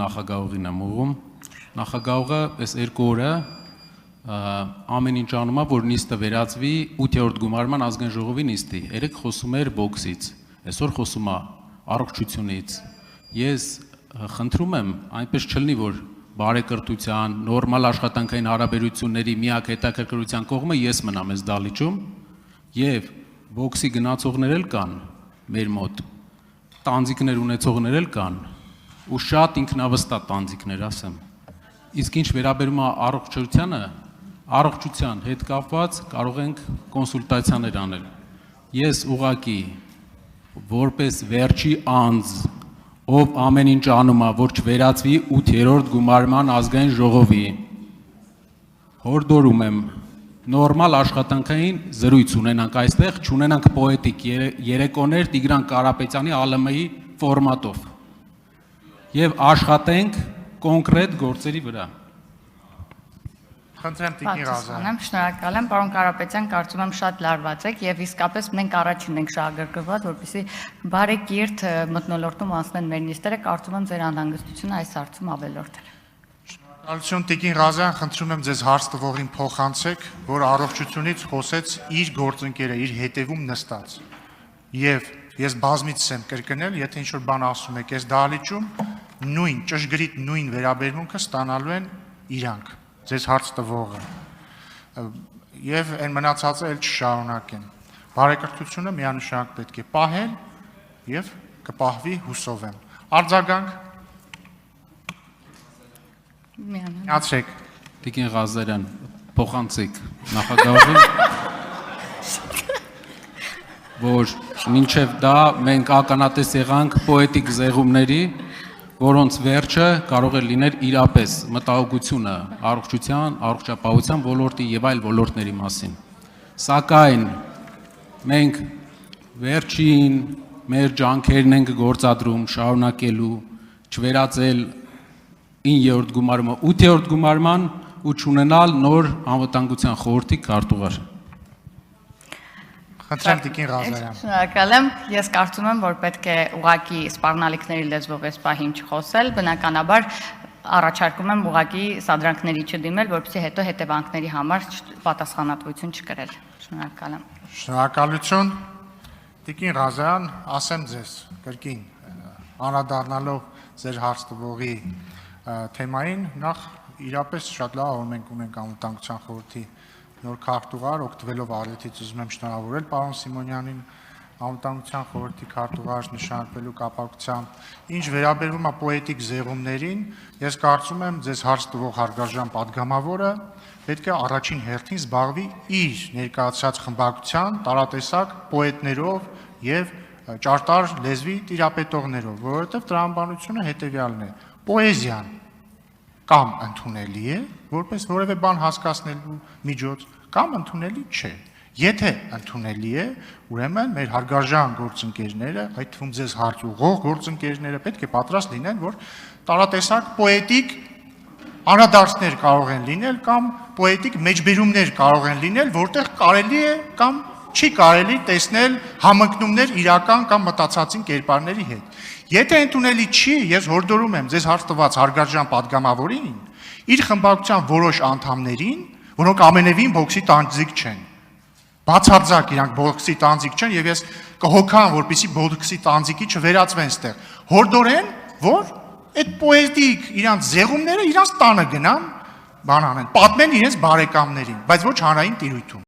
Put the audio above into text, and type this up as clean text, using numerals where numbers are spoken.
նախագահողին եմ ուղում։ Նախագահողը այս 2 օրը ամեն ինչ անում է, որ նիստը վերածվի 8-րդ գումարման ազգային ժողովի նիստի։ Երեք խոսում էր բոքսից, այսօր խոսում է առողջությունից։ Ես խնդրում եմ, այնպես չլինի, որ բարեկրթության, նորմալ աշխատանքային հարաբերությունների միակ հետաքրքրության կողմը ես մնամ այս դահլիճում, եւ բոքսի գնացողներ էլ կան մեր մոտ, տանձիկներ ունեցողներ էլ կան, ու շատ ինքնավստահ տանձիկներ, ասեմ։ Իսկ ինչ վերաբերում է առողջությանը, առողջության հետ կապված կարող ենք կոնսուլտացիաներ անել։ Ես ուղղակի որպես վերջի անձ, ով ամեն ինչ անում է, որ չվերածվի 8-րդ գումարման ազգային ժողովի, հորդորում եմ նորմալ աշխատանքային զրույց ունենանք այստեղ, չունենանք պոետիկ երեկոներ Տիգրան Կարապետյանի ԱԼՄ-ի ֆորմատով եւ աշխատենք կոնկրետ գործերի վրա։ Խնդրեմ Տիկին Ղազարյան։ Շնորհակալ եմ, պարոն Կարապետյան, կարծում եմ շատ լարված եք եւ իսկապես մենք առաջինն ենք շահագրգռված, որպեսզի բարեկիրթ մթնոլորտում անցնեն մեր նիստերը, կարծում եմ ձեր անհանգստությունը այս հարցում ավելորդ է։ Շնորհակալություն Տիկին Ղազարյան, խնդրում եմ ձեզ հարց տվողին փոխանցեք, որ առողջությունից խոսեց իր գործընկերը, իր հետևում նստած։ Եվ ես բազմիցս եմ կրկնել, եթե ինչ-որ բան ասում եք այս դահլիճում, նույն ճշգրիտ նույն վերաբերմունքը ստանալու են իրանք, ձեզ հարց տվողը։ Եվ այն մնացածը էլ չշարունակեն։ Բարեկրթությունը միանշանակ պետք է պահել եւ կպահվի հուսով եմ։ Արձագանք։ Միացեք։ Տիկին Ղազարյան, փոխանցեք նախագահողին, որ մինչև դա մենք ականատես եղանք պոետիկ զեղումների, որոնց վերջը կարող է լինել իրապես մտահոգությունը առողջության, առողջապահության ոլորտի եւ այլ ոլորտների մասին։ Սակայն մենք վերջին մեր ջանքերն ենք գործադրում շարունակելու չվերածել 9-րդ գումարումը 8-րդ գումարման ու չունենալ նոր անվտանգության խորհրդի քարտուղար։ Խնդրեմ Տիկին Ղազարյան։ Շնորհակալ եմ, ես կարծում եմ, որ պետք է ուղղակի սպառնալիքների լեզվով այս պահին չխոսել, բնականաբար առաջարկում եմ ուղղակի սադրանքների չդիմել, որպեսզի հետո հետևանքների համար պատասխանատվություն չկրել։ Շնորհակալ եմ։ Շնորհակալություն Տիկին Ղազարյան, ասեմ ձեզ կրկին անդրադառնալով ձեր հարց տվողի թեմային, նախ իրապես շատ լավ որ մենք ունենք անվտանգության խորհրդի նոր քարտուղար, օգտվելով առիթից ուզում եմ շնորհավորել պարոն Սիմոնյանին անվտանգության խորհրդի քարտուղար նշանակվելու կապակցությամբ։ Ինչ վերաբերում է պոետիկ զեղումներին, ես կարծում եմ ձեզ հարց տվող հարգարժան պատգամավորը պետք է առաջին հերթին զբաղվի իր ներկայացած խմբակցության տարատեսակ պոետներով եւ ճարտար լեզվի տիրապետողներով, որովհետեւ տրամաբանությունը հետեւյալն է. պոեզիան կամ ընդունելի է, որպես որևէ բան հասկացնելու միջոց, կամ ընդունելի չէ։ Եթե ընդունելի է, ուրեմն մեր հարգարժան գործընկերները, այդ թվում ձեզ հարց ուղղող գործընկերները պետք է պատրաստ լինեն, որ տարատեսակ պոետիկ անդրադարձներ կարող են լինել կամ պոետիկ մեջբերումներ կարող են լինել, որտեղ կարելի է կամ չի կարելի տեսնել համընկնումներ իրական կամ մտածածին կերպարների հետ։ Եթե ընդունելի չի, ես հորդորում եմ ձեզ հարց տված հարգարժան պատգամավորին, իր խմբակցության որոշ անդամներին, որոնք ամենևին բոքսի տանձիկ չեն, բացարձակ իրանք բոքսի տանձիկ չեն եւ ես կհոգամ, որպեսզի բոքսի տանձիկի չվերածվեն ստեղ, հորդորեն, որ այդ պոետիկ իրանք զեղումները իրանք տանը գնան, բան անեն, պատմեն իրենց բարեկամներին, բայց ոչ հանրային տիրույթում։